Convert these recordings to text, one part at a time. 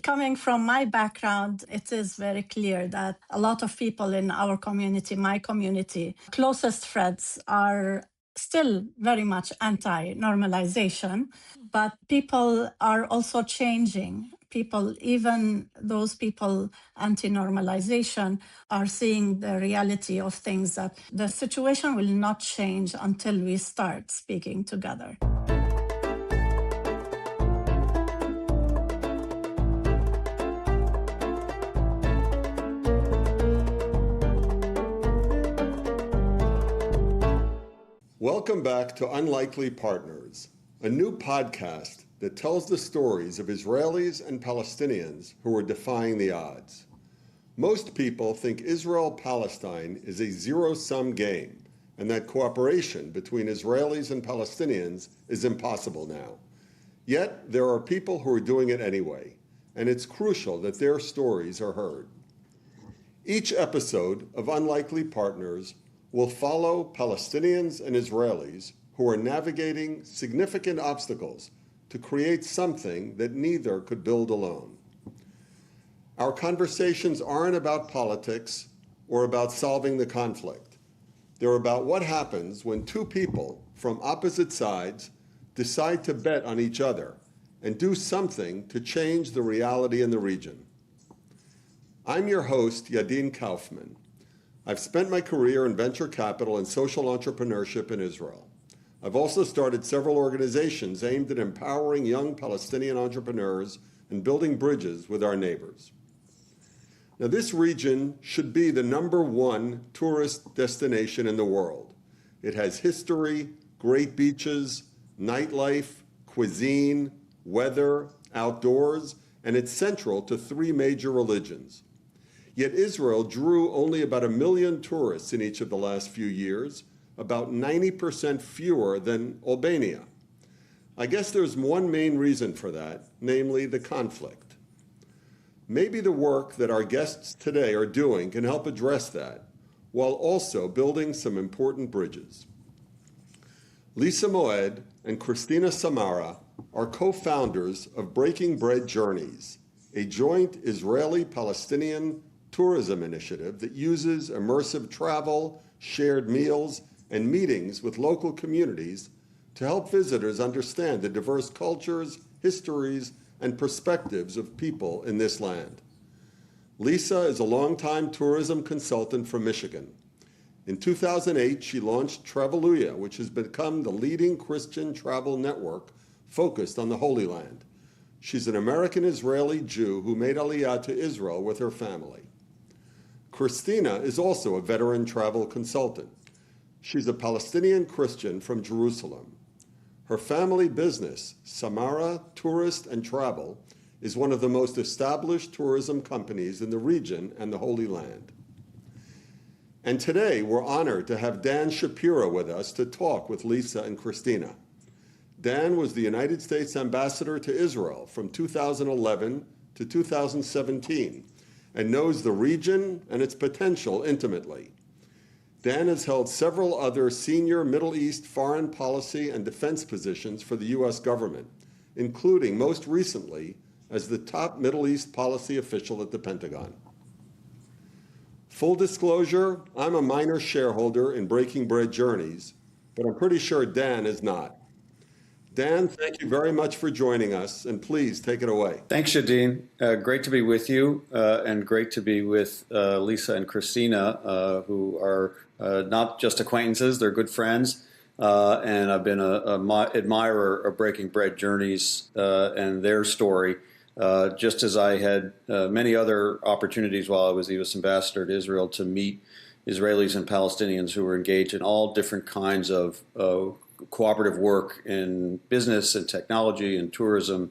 Coming from my background, it is very clear that a lot of people in our community, my community, closest friends are still very much anti-normalization, but people are also changing. People, even those people anti-normalization, are seeing the reality of things, that the situation will not change until we start speaking together. Welcome back to Unlikely Partners, a new podcast that tells the stories of Israelis and Palestinians who are defying the odds. Most people think Israel-Palestine is a zero-sum game and that cooperation between Israelis and Palestinians is impossible now. Yet, there are people who are doing it anyway, and it's crucial that their stories are heard. Each episode of Unlikely Partners will follow Palestinians and Israelis who are navigating significant obstacles to create something that neither could build alone. Our conversations aren't about politics or about solving the conflict. They're about what happens when two people from opposite sides decide to bet on each other and do something to change the reality in the region. I'm your host, Yadin Kaufmann. I've spent my career in venture capital and social entrepreneurship in Israel. I've also started several organizations aimed at empowering young Palestinian entrepreneurs and building bridges with our neighbors. Now, this region should be the #1 tourist destination in the world. It has history, great beaches, nightlife, cuisine, weather, outdoors, and it's central to 3 major religions. Yet Israel drew only about 1 million tourists in each of the last few years, about 90% fewer than Albania. I guess there's one main reason for that, namely the conflict. Maybe the work that our guests today are doing can help address that, while also building some important bridges. Elisa Moed and Christina Samara are co-founders of Breaking Bread Journeys, a joint Israeli-Palestinian tourism initiative that uses immersive travel, shared meals, and meetings with local communities to help visitors understand the diverse cultures, histories, and perspectives of people in this land. Lisa is a longtime tourism consultant from Michigan. In 2008, she launched Traveluya, which has become the leading Christian travel network focused on the Holy Land. She's an American-Israeli Jew who made Aliyah to Israel with her family. Christina is also a veteran travel consultant. She's a Palestinian Christian from Jerusalem. Her family business, Samara Tourist and Travel, is one of the most established tourism companies in the region and the Holy Land. And today, we're honored to have Dan Shapiro with us to talk with Lisa and Christina. Dan was the United States Ambassador to Israel from 2011 to 2017 and knows the region and its potential intimately. Dan has held several other senior Middle East foreign policy and defense positions for the U.S. government, including most recently as the top Middle East policy official at the Pentagon. Full disclosure, I'm a minor shareholder in Breaking Bread Journeys, but I'm pretty sure Dan is not. Dan, thank you very much for joining us, and please take it away. Thanks, Yadin. Great to be with you, and great to be with Lisa and Christina, who are not just acquaintances, they're good friends, and I've been an admirer of Breaking Bread Journeys and their story, just as I had many other opportunities while I was the U.S. Ambassador to Israel to meet Israelis and Palestinians who were engaged in all different kinds of cooperative work in business and technology and tourism,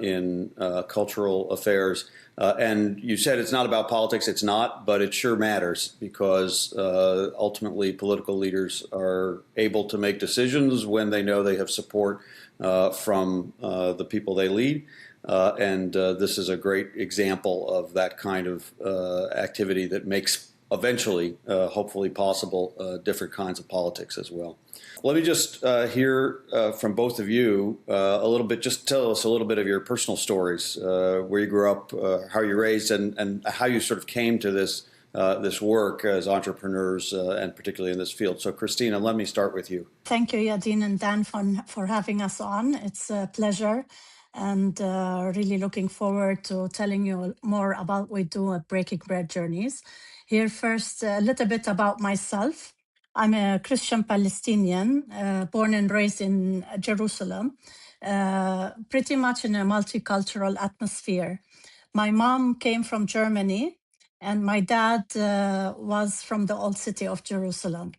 in cultural affairs. And you said it's not about politics. It's not, but it sure matters because ultimately political leaders are able to make decisions when they know they have support from the people they lead. And this is a great example of that kind of activity that makes eventually, hopefully possible, different kinds of politics as well. Let me just hear from both of you a little bit. Just tell us a little bit of your personal stories, where you grew up, how you raised, and how you sort of came to this work as entrepreneurs, and particularly in this field. So, Christina, let me start with you. Thank you, Yadin and Dan, for having us on. It's a pleasure, and really looking forward to telling you more about what we do at Breaking Bread Journeys. Here first, a little bit about myself. I'm a Christian Palestinian, born and raised in Jerusalem, pretty much in a multicultural atmosphere. My mom came from Germany, and my dad was from the old city of Jerusalem.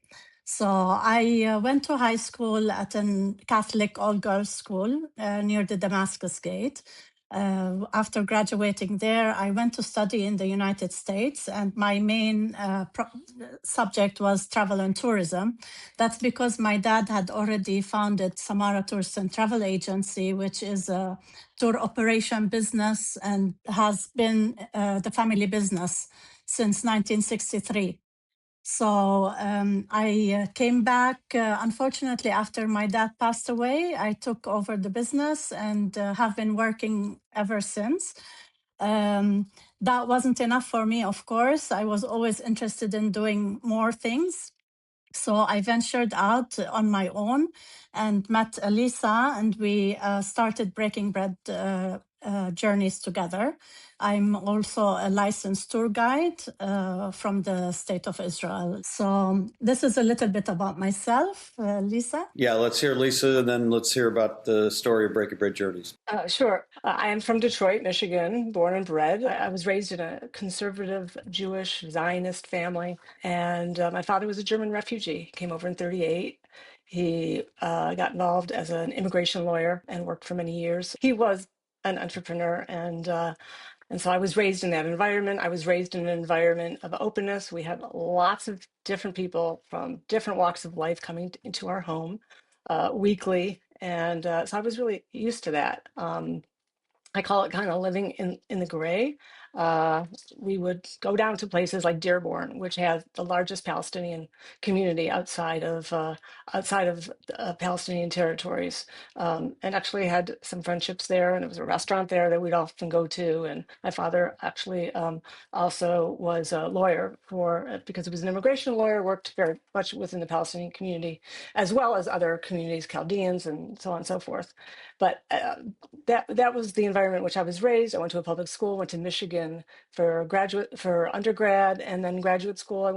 So I went to high school at a Catholic all-girls school near the Damascus Gate. After graduating there, I went to study in the United States, and my main subject was travel and tourism. That's because my dad had already founded Samara Tourist and Travel Agency, which is a tour operation business and has been the family business since 1963. So I came back, unfortunately, after my dad passed away. I took over the business and have been working ever since. That wasn't enough for me, of course. I was always interested in doing more things. So I ventured out on my own and met Elisa, and we started Breaking Bread Journeys together. I'm also a licensed tour guide from the state of Israel. So this is a little bit about myself, Lisa. Yeah, let's hear Lisa, and then let's hear about the story of Breaking Bread Journeys. Sure. I am from Detroit, Michigan, born and bred. I was raised in a conservative Jewish Zionist family, and my father was a German refugee. He came over in 1938. He got involved as an immigration lawyer and worked for many years. He was an entrepreneur, and so I was raised in that environment. I was raised in an environment of openness. We had lots of different people from different walks of life coming into our home weekly. And so I was really used to that. I call it kind of living in the gray. Uh, we would go down to places like Dearborn, which has the largest Palestinian community outside of Palestinian territories, and actually had some friendships there. And there was a restaurant there that we'd often go to. And my father actually also was a lawyer because he was an immigration lawyer, worked very much within the Palestinian community, as well as other communities, Chaldeans, and so on and so forth. But that was the environment in which I was raised. I went to a public school, went to Michigan for undergrad, and then graduate school. I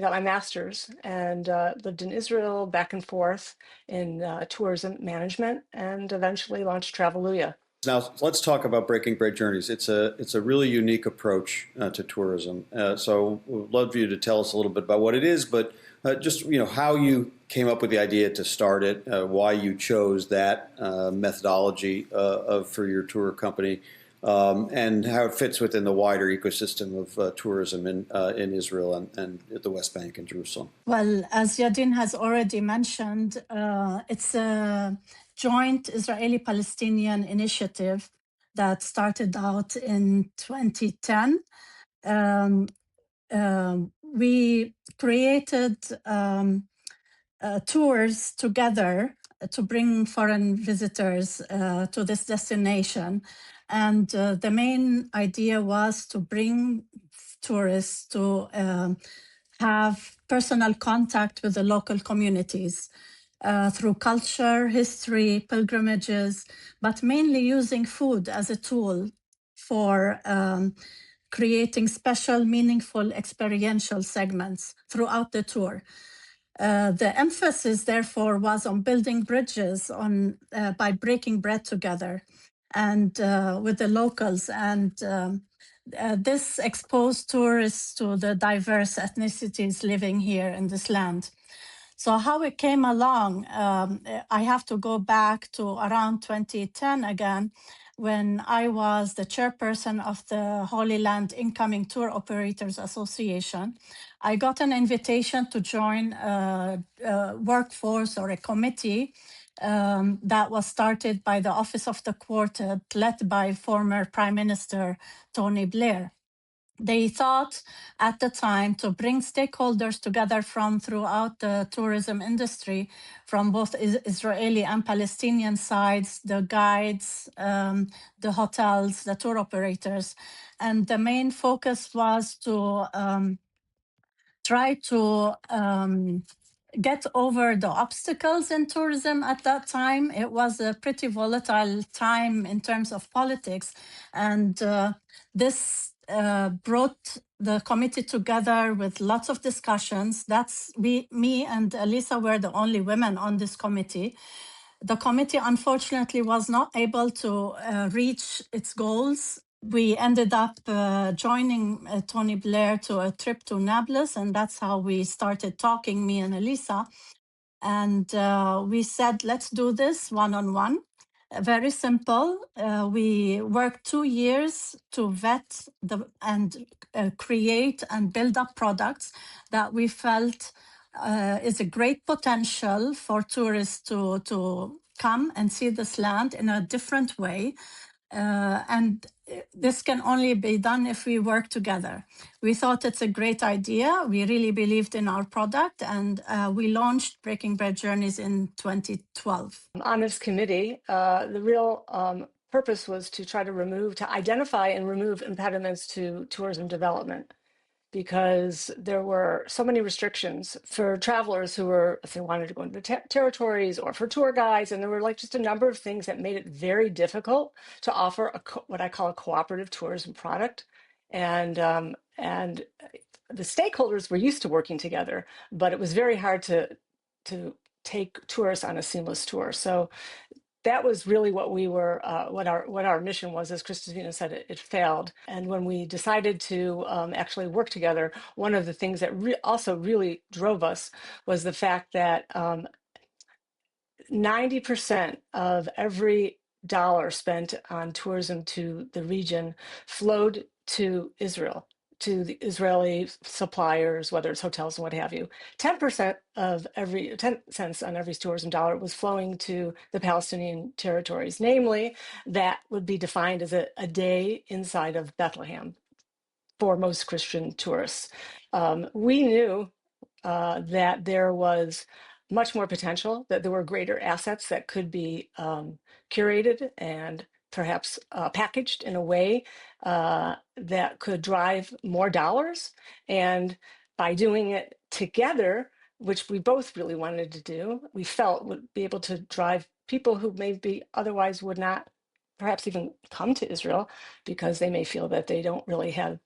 got my master's and lived in Israel back and forth in tourism management, and eventually launched Traveluya. Now let's talk about Breaking Bread Journeys. It's a really unique approach to tourism. So we'd love for you to tell us a little bit about what it is, but just how you came up with the idea to start it, why you chose that methodology for your tour company, and how it fits within the wider ecosystem of tourism in Israel and the West Bank and Jerusalem. Well, as Yadin has already mentioned, it's a joint Israeli-Palestinian initiative that started out in 2010. We created tours together to bring foreign visitors to this destination. And the main idea was to bring tourists to have personal contact with the local communities through culture, history, pilgrimages, but mainly using food as a tool for creating special, meaningful, experiential segments throughout the tour. The emphasis, therefore, was on building bridges by breaking bread together and with the locals. And this exposed tourists to the diverse ethnicities living here in this land. So how it came along, I have to go back to around 2010 again, when I was the chairperson of the Holy Land Incoming Tour Operators Association. I got an invitation to join a workforce or a committee that was started by the Office of the Quartet, led by former Prime Minister Tony Blair. They thought at the time to bring stakeholders together from throughout the tourism industry, from both Israeli and Palestinian sides, the guides, the hotels, the tour operators. And the main focus was to try to get over the obstacles in tourism at that time. It was a pretty volatile time in terms of politics. And this brought the committee together with lots of discussions. Me and Elisa were the only women on this committee. The committee, unfortunately, was not able to reach its goals. We ended up joining Tony Blair to a trip to Nablus, and that's how we started talking, me and Elisa. And we said, let's do this one-on-one. Very simple. We worked 2 years to vet and create and build up products that we felt is a great potential for tourists to come and see this land in a different way. And this can only be done if we work together. We thought it's a great idea. We really believed in our product, and we launched Breaking Bread Journeys in 2012. On this committee, the real purpose was to try to identify and remove impediments to tourism development, because there were so many restrictions for travelers who were, if they wanted to go into the territories, or for tour guides. And there were just a number of things that made it very difficult to offer what I call a cooperative tourism product. And the stakeholders were used to working together, but it was very hard to take tourists on a seamless tour. So that was really what we were, what our mission was. As Christina said, it failed. And when we decided to actually work together, one of the things that also really drove us was the fact that 90% of every dollar spent on tourism to the region flowed to Israel, to the Israeli suppliers, whether it's hotels and what have you. 10% of 10 cents on every tourism dollar was flowing to the Palestinian territories. Namely, that would be defined as a day inside of Bethlehem for most Christian tourists. We knew that there was much more potential, that there were greater assets that could be curated and perhaps packaged in a way that could drive more dollars. And by doing it together, which we both really wanted to do, we felt would be able to drive people who maybe otherwise would not perhaps even come to Israel, because they may feel that they don't really have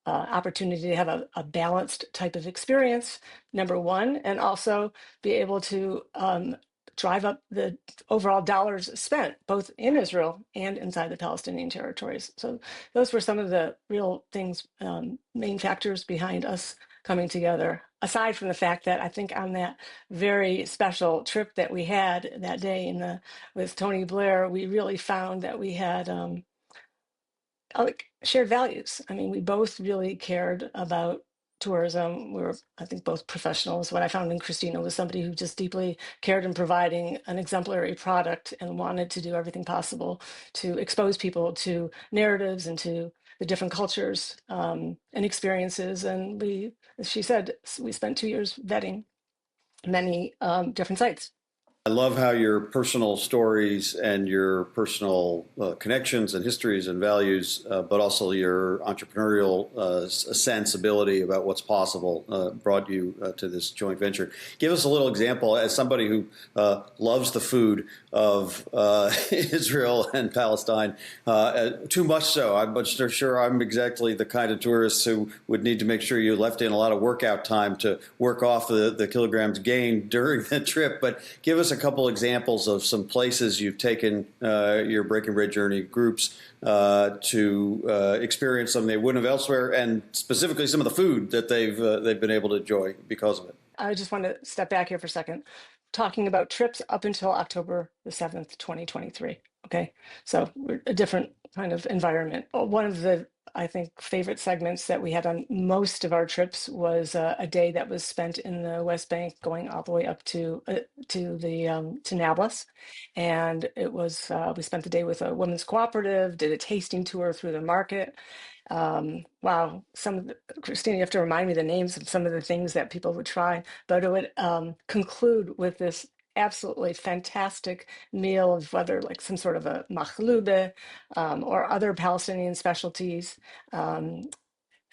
opportunity to have a balanced type of experience, number one, and also be able to drive up the overall dollars spent both in Israel and inside the Palestinian territories. So those were some of the real things, main factors behind us coming together, aside from the fact that I think on that very special trip that we had that day with Tony Blair, we really found that we had shared values. I mean, we both really cared about tourism. We were, I think, both professionals. What I found in Christina was somebody who just deeply cared in providing an exemplary product and wanted to do everything possible to expose people to narratives and to the different cultures and experiences. And we, as she said, we spent 2 years vetting many different sites. I love how your personal stories and your personal connections and histories and values, but also your entrepreneurial sensibility about what's possible brought you to this joint venture. Give us a little example, as somebody who loves the food of Israel and Palestine, too much so. I'm not sure I'm exactly the kind of tourist who would need to make sure you left in a lot of workout time to work off the kilograms gained during the trip, but give us a couple examples of some places you've taken your Breaking Bread Journey groups to experience something they wouldn't have elsewhere, and specifically some of the food that they've been able to enjoy because of it. I just want to step back here for a second, talking about trips up until October the 7th, 2023. Okay, so we're a different kind of environment. One of the, I think, favorite segments that we had on most of our trips was a day that was spent in the West Bank, going all the way up to Nablus, and it was we spent the day with a women's cooperative, did a tasting tour through the market. Wow, Christina, you have to remind me the names of some of the things that people would try, but it would conclude with this absolutely fantastic meal of whether like some sort of a machlube or other Palestinian specialties. Um,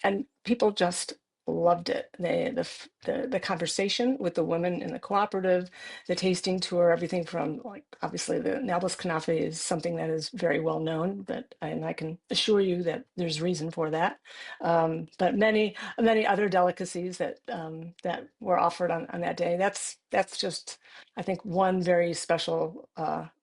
and people just loved it. The conversation with the women in the cooperative, the tasting tour, everything from, like, obviously the Nablus Kanafe is something that is very well known, and I can assure you that there's reason for that. But many other delicacies that were offered on that day. That's just, I think, one very special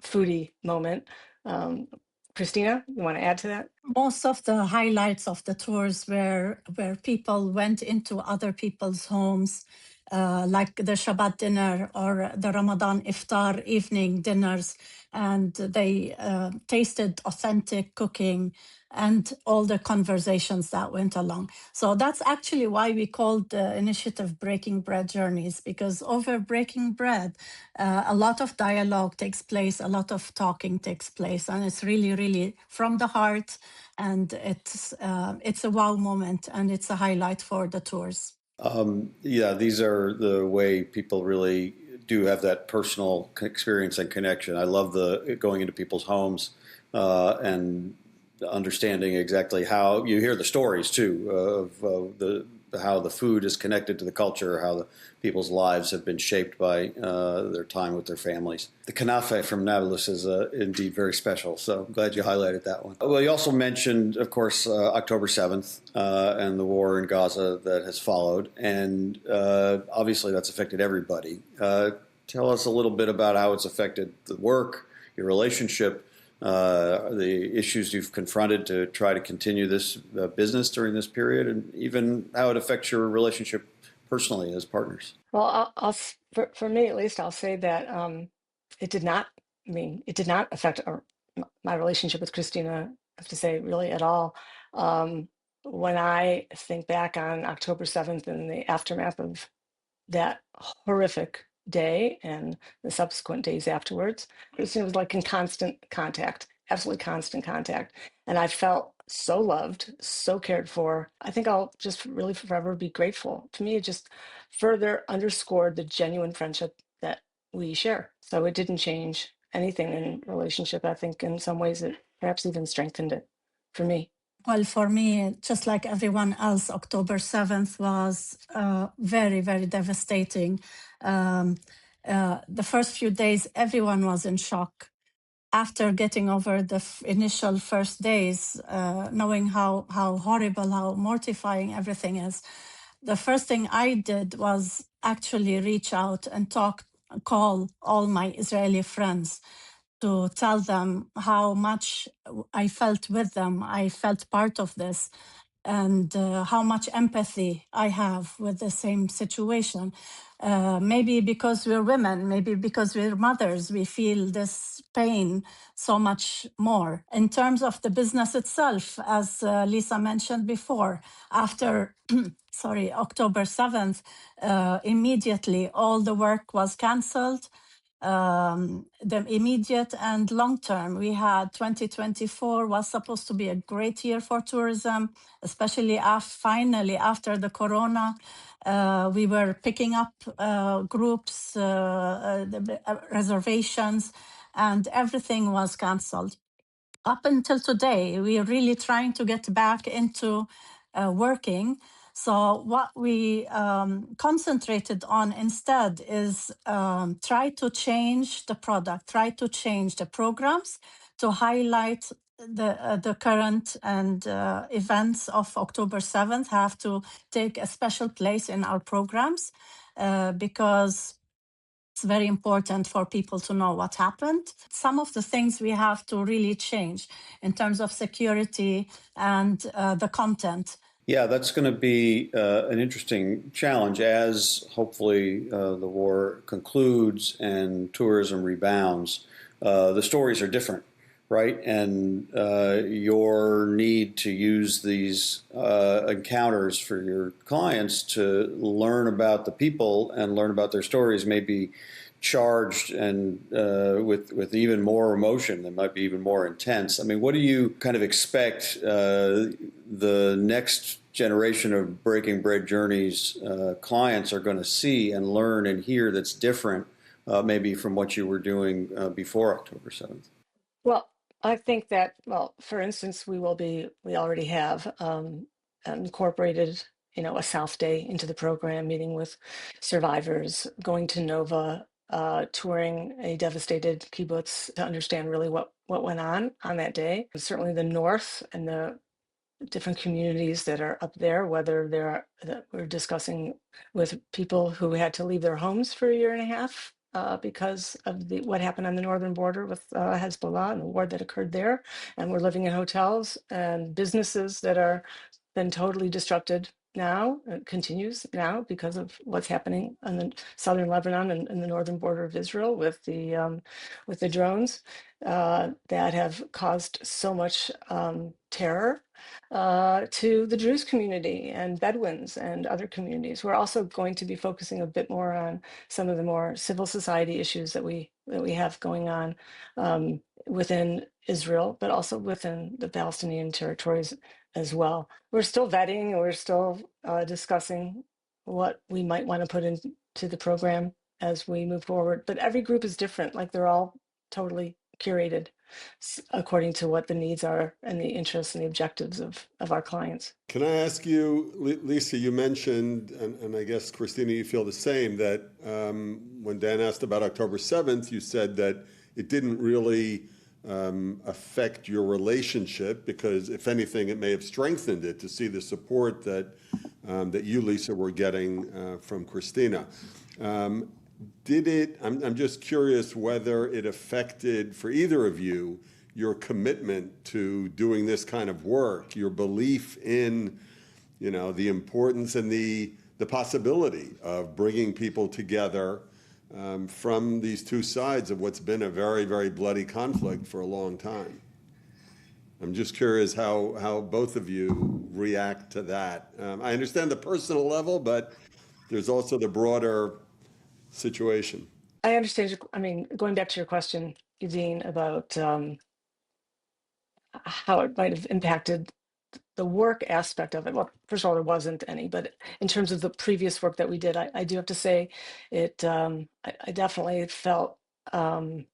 foodie moment. Um, Christina, you want to add to that? Most of the highlights of the tours were where people went into other people's homes, like the Shabbat dinner or the Ramadan iftar evening dinners, and they tasted authentic cooking and all the conversations that went along. So that's actually why we called the initiative Breaking Bread Journeys, because over breaking bread, a lot of dialogue takes place, a lot of talking takes place, and it's really, really from the heart, and it's a wow moment, and it's a highlight for the tours. Yeah, these are the way people really do have that personal experience and connection. I love the going into people's homes and understanding exactly how you hear the stories too of how the food is connected to the culture, how the people's lives have been shaped by their time with their families. The kanafe from Nablus is indeed very special, so I'm glad you highlighted that one. Well, you also mentioned, of course, October 7th and the war in Gaza that has followed, and obviously that's affected everybody. Tell us a little bit about how it's affected the work, your relationship, the issues you've confronted to try to continue this business during this period, and even how it affects your relationship personally as partners. Well, for me at least, I'll say that it did not. I mean, it did not affect my relationship with Christina. I have to say, really at all. When I think back on October 7th and the aftermath of that horrific day and the subsequent days afterwards, Christina was like in constant contact, absolutely constant contact. And I felt so loved, so cared for. I think I'll just really forever be grateful. To me, it just further underscored the genuine friendship that we share. So it didn't change anything in relationship. I think in some ways it perhaps even strengthened it for me. Well, for me, just like everyone else, October 7th was very, very devastating. The first few days, everyone was in shock. After getting over the initial first days, knowing how horrible, how mortifying everything is, the first thing I did was actually reach out and call all my Israeli friends to tell them how much I felt with them. I felt part of this, and how much empathy I have with the same situation. Maybe because we're women, maybe because we're mothers, we feel this pain so much more. In terms of the business itself, as Lisa mentioned before, after October 7th, immediately all the work was canceled. The immediate and long term, we had 2024 was supposed to be a great year for tourism, especially finally after the corona. We were picking up groups, reservations, and everything was canceled. Up until today, we are really trying to get back into working. So what we concentrated on instead is try to change the product, try to change the programs to highlight the current and events of October 7th have to take a special place in our programs because it's very important for people to know what happened. Some of the things we have to really change in terms of security and the content. Yeah, that's going to be an interesting challenge as hopefully the war concludes and tourism rebounds. The stories are different right? And your need to use these encounters for your clients to learn about the people and learn about their stories may be charged and with even more emotion that might be even more intense. I mean, what do you kind of expect the next generation of Breaking Bread Journeys clients are going to see and learn and hear that's different maybe from what you were doing before October 7th? Well, I think that, well, for instance, we already have incorporated, a South Day into the program, meeting with survivors, going to Nova, touring a devastated kibbutz to understand really what went on that day. Certainly the North and the different communities that are up there, whether that we're discussing with people who had to leave their homes for a year and a half because of what happened on the northern border with Hezbollah and the war that occurred there, and we're living in hotels and businesses that are been totally disrupted now. It continues now because of what's happening on the southern Lebanon and the northern border of Israel with the drones that have caused so much terror to the Druze community and Bedouins and other communities. We're also going to be focusing a bit more on some of the more civil society issues that we have going on within Israel, but also within the Palestinian territories as well. We're still vetting, we're still discussing what we might want to put into the program as we move forward. But every group is different, like they're all totally curated according to what the needs are and the interests and the objectives of our clients. Can I ask you, Lisa, you mentioned, and I guess, Christina, you feel the same, that when Dan asked about October 7th, you said that it didn't really affect your relationship because, if anything, it may have strengthened it to see the support that you, Lisa, were getting from Christina. Did it, I'm just curious whether it affected, for either of you, your commitment to doing this kind of work, your belief in, the importance and the possibility of bringing people together from these two sides of what's been a very, very bloody conflict for a long time. I'm just curious how both of you react to that. I understand the personal level, but there's also the broader situation. I understand. I mean, going back to your question, Yadin, about how it might have impacted the work aspect of it. Well, first of all, there wasn't any, but in terms of the previous work that we did, I do have to say it, I definitely felt, I don't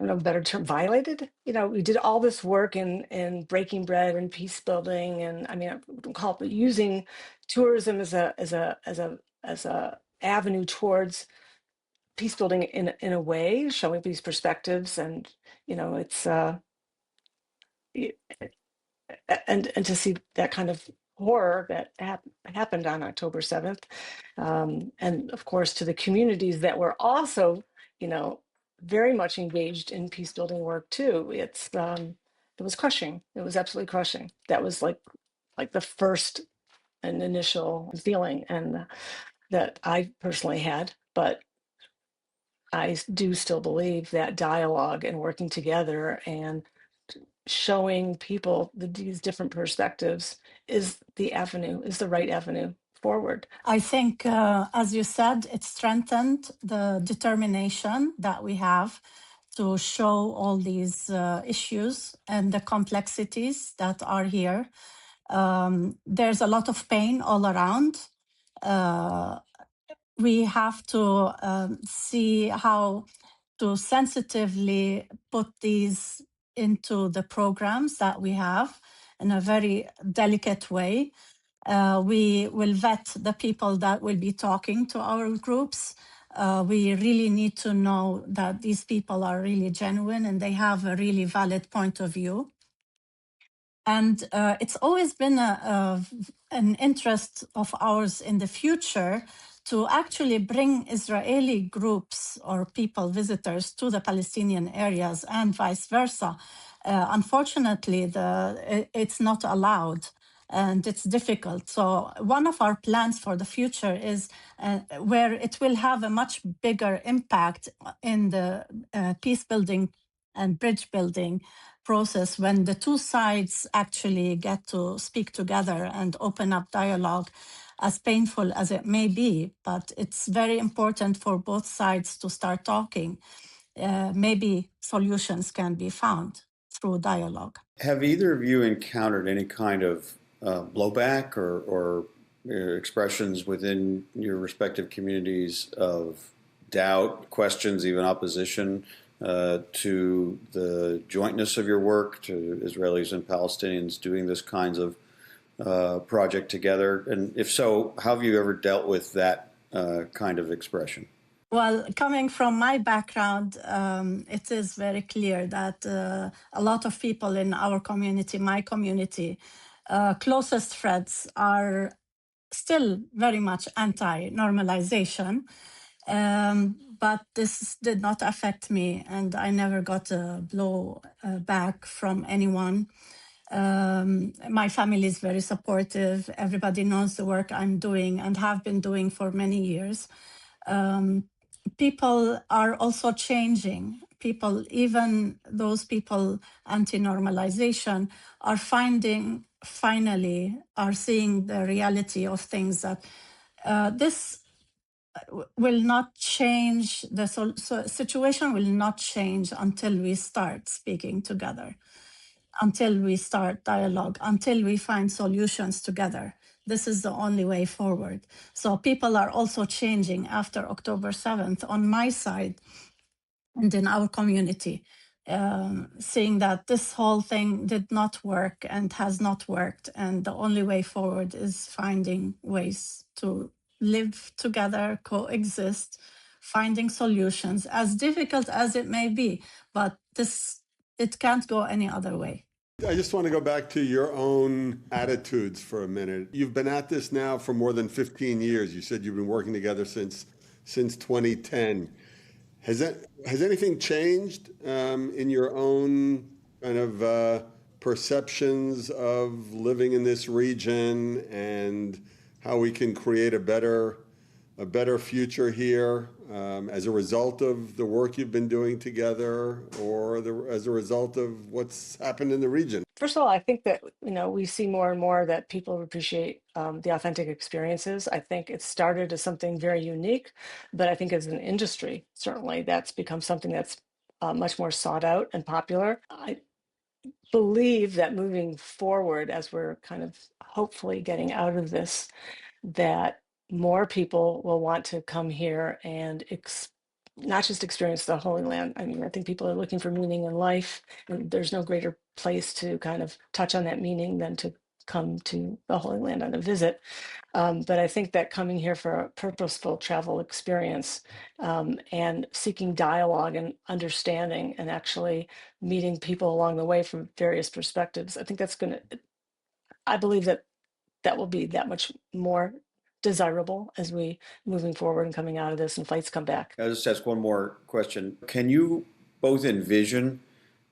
know a better term, violated. We did all this work in breaking bread and peace building, and I mean, I don't call it using tourism as a avenue towards peace building in a way, showing these perspectives, and it's and to see that kind of horror that happened on October 7th, and of course to the communities that were also, very much engaged in peace building work too. It was crushing. It was absolutely crushing. That was like the first and initial feeling, and that I personally had, but I do still believe that dialogue and working together and showing people these different perspectives is the right avenue forward. I think, as you said, it strengthened the determination that we have to show all these issues and the complexities that are here. There's a lot of pain all around. We have to see how to sensitively put these into the programs that we have in a very delicate way. We will vet the people that will be talking to our groups. We really need to know that these people are really genuine and they have a really valid point of view. And it's always been an interest of ours in the future to actually bring Israeli groups or people, visitors to the Palestinian areas and vice versa. Unfortunately, it's not allowed. and it's difficult. So one of our plans for the future is where it will have a much bigger impact in the peace building and bridge building process when the two sides actually get to speak together and open up dialogue, as painful as it may be. But it's very important for both sides to start talking. Maybe solutions can be found through dialogue. Have either of you encountered any kind of blowback or expressions within your respective communities of doubt, questions, even opposition to the jointness of your work, to Israelis and Palestinians doing this kinds of project together? And if so, how have you ever dealt with that kind of expression? Well, coming from my background, it is very clear that a lot of people in our community, my community, closest friends are still very much anti-normalization. But this did not affect me, and I never got a blow back from anyone. My family is very supportive. Everybody knows the work I'm doing and have been doing for many years. People are also changing. People, even those people anti-normalization, are finally are seeing the reality of things, that this will not change. The situation will not change until we start speaking together, until we start dialogue, until we find solutions together. This is the only way forward. So people are also changing after October 7th on my side and in our community, seeing that this whole thing did not work and has not worked. And the only way forward is finding ways to live together, coexist, finding solutions, as difficult as it may be. But it can't go any other way. I just want to go back to your own attitudes for a minute. You've been at this now for more than 15 years. You said you've been working together since 2010. Has anything changed in your own kind of perceptions of living in this region and how we can create a better future here as a result of the work you've been doing together, or as a result of what's happened in the region? First of all, I think that we see more and more that people appreciate the authentic experiences. I think it started as something very unique, but I think as an industry, certainly that's become something that's much more sought out and popular. I believe that moving forward, as we're kind of hopefully getting out of this, that more people will want to come here and not just experience the Holy Land. I mean, I think people are looking for meaning in life, and there's no greater place to kind of touch on that meaning than to come to the Holy Land on a visit. But I think that coming here for a purposeful travel experience and seeking dialogue and understanding and actually meeting people along the way from various perspectives, I think that's I believe that will be that much more desirable as we moving forward and coming out of this and flights come back. I'll just ask one more question. Can you both envision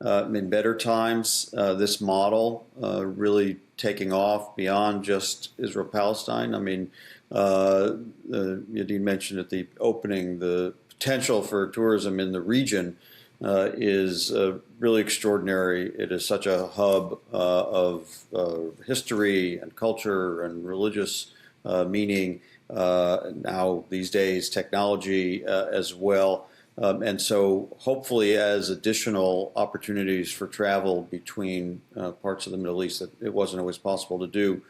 in better times this model really taking off beyond just Israel-Palestine? I mean, Yadin mentioned at the opening the potential for tourism in the region is really extraordinary. It is such a hub of history and culture and religious meaning, now these days technology as well. And so hopefully as additional opportunities for travel between parts of the Middle East that it wasn't always possible to do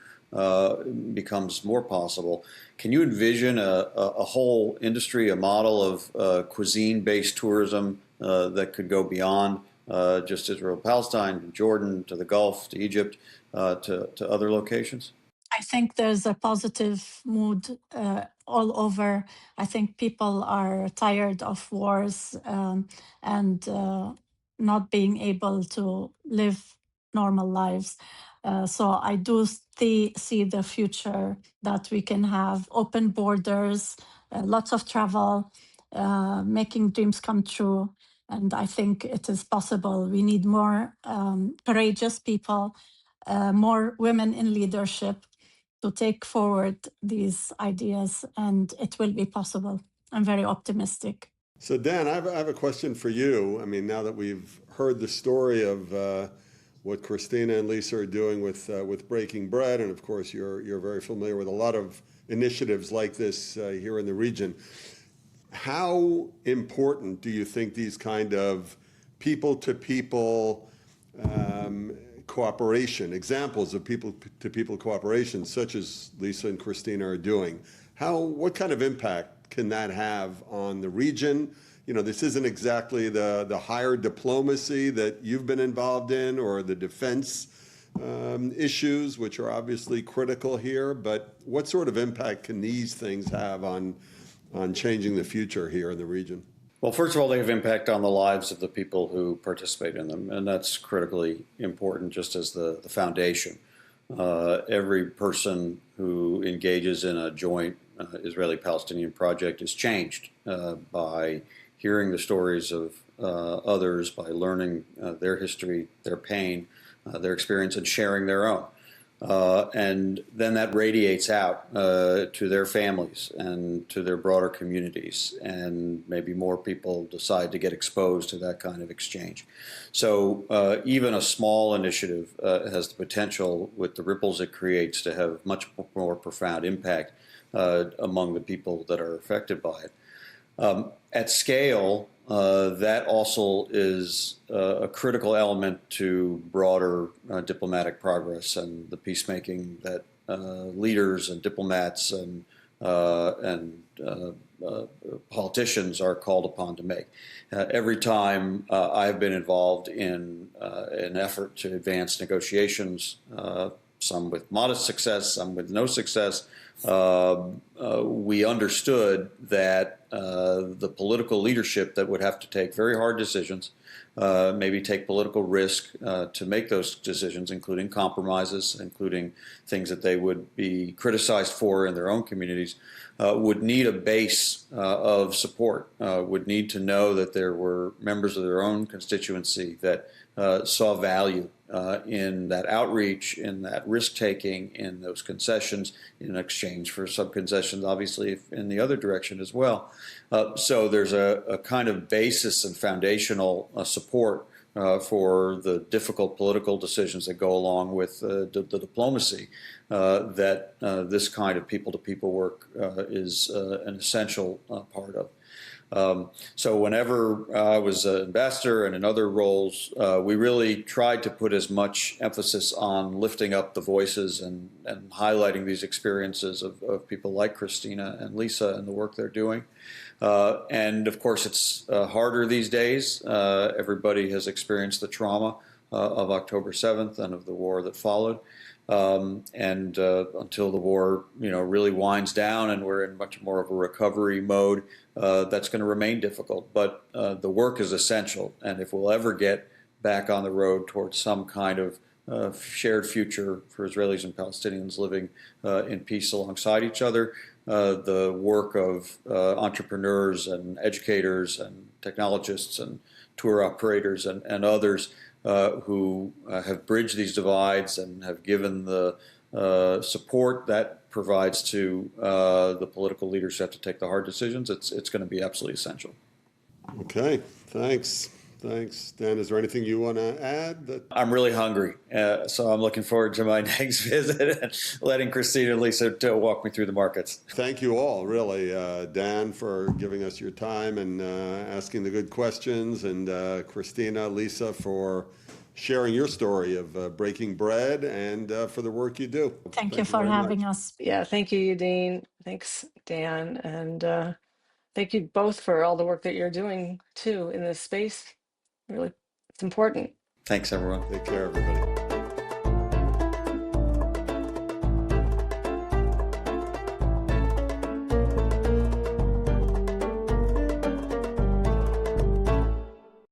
becomes more possible. Can you envision a whole industry, a model of cuisine-based tourism that could go beyond just Israel, Palestine, to Jordan, to the Gulf, to Egypt, to other locations? I think there's a positive mood all over. I think people are tired of wars and not being able to live normal lives. So I do see the future that we can have open borders, lots of travel, making dreams come true. And I think it is possible. We need more courageous people, more women in leadership to take forward these ideas, and it will be possible. I'm very optimistic. So Dan, I have a question for you. I mean, now that we've heard the story of what Christina and Lisa are doing with Breaking Bread, and of course you're very familiar with a lot of initiatives like this here in the region. How important do you think these kind of people-to-people cooperation, examples of people-to-people cooperation, such as Lisa and Christina are doing, what kind of impact can that have on the region? You know, this isn't exactly the higher diplomacy that you've been involved in, or the defense issues, which are obviously critical here, but what sort of impact can these things have on changing the future here in the region? Well, first of all, they have impact on the lives of the people who participate in them, and that's critically important, just as the foundation. Every person who engages in a joint Israeli-Palestinian project is changed by hearing the stories of others, by learning their history, their pain, their experience, and sharing their own. And then that radiates out to their families and to their broader communities, and maybe more people decide to get exposed to that kind of exchange. So even a small initiative has the potential, with the ripples it creates, to have much more profound impact among the people that are affected by it. At scale, that also is a critical element to broader diplomatic progress and the peacemaking that leaders and diplomats and politicians are called upon to make. Every time I've been involved in an effort to advance negotiations, some with modest success, some with no success, we understood that the political leadership that would have to take very hard decisions, maybe take political risk to make those decisions, including compromises, including things that they would be criticized for in their own communities, would need a base of support, would need to know that there were members of their own constituency that saw value in that outreach, in that risk-taking, in those concessions, in exchange for some concessions, obviously, in the other direction as well. So there's a kind of basis and foundational support for the difficult political decisions that go along with the diplomacy that this kind of people-to-people work is an essential part of. So whenever I was an ambassador and in other roles, we really tried to put as much emphasis on lifting up the voices and highlighting these experiences of people like Christina and Lisa and the work they're doing. And of course, it's harder these days. Everybody has experienced the trauma of October 7th and of the war that followed. And until the war, really winds down and we're in much more of a recovery mode, that's going to remain difficult. But the work is essential, and if we'll ever get back on the road towards some kind of shared future for Israelis and Palestinians living in peace alongside each other, the work of entrepreneurs and educators and technologists and tour operators and others who have bridged these divides and have given the support that provides to the political leaders who have to take the hard decisions, it's going to be absolutely essential. Okay, thanks. Thanks. Dan, is there anything you want to add? I'm really hungry, so I'm looking forward to my next visit and letting Christina and Lisa to walk me through the markets. Thank you all, really. Dan, for giving us your time and asking the good questions, and Christina, Lisa, for sharing your story of breaking bread and for the work you do. Thank you for having us. Yeah, thank you, Yadin. Thanks, Dan. And thank you both for all the work that you're doing, too, in this space. Really, it's important. Thanks, everyone. Take care, everybody.